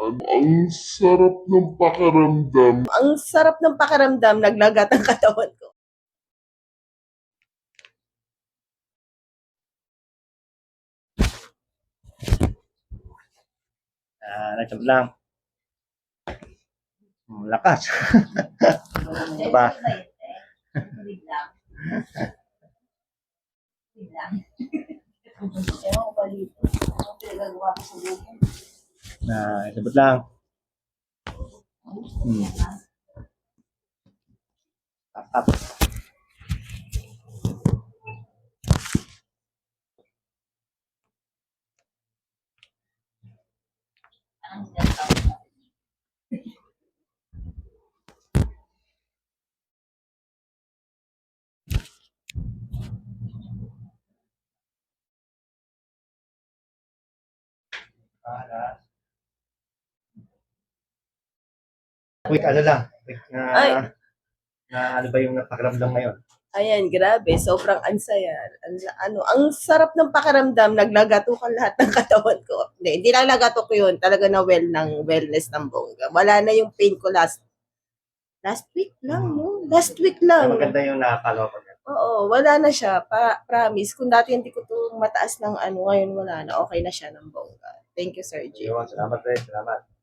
Ang sarap ng pakiramdam. Ang sarap ng pakiramdam, naglagat ang katawan ko. Nagsabi lang. Lakas. Diba? Biglang. Sabot lang. Tap. Quick, ano lang. Quick na ano ba yung pakiramdam ngayon? Ayan, grabe. Sobrang ansaya. Ang sarap ng pakiramdam, naglagato ka lahat ng katawan ko. Hindi lang lagato ko yun. Talaga na wellness ng bongga. Wala na yung pain ko last week lang, no? Last week lang. Maganda yung nakakalaw ko. Oo, wala na siya. Promise. Kung dati hindi ko to mataas ng ngayon wala na. Okay na siya ng bongga. Thank you, Sir G. Salamat rin. Salamat.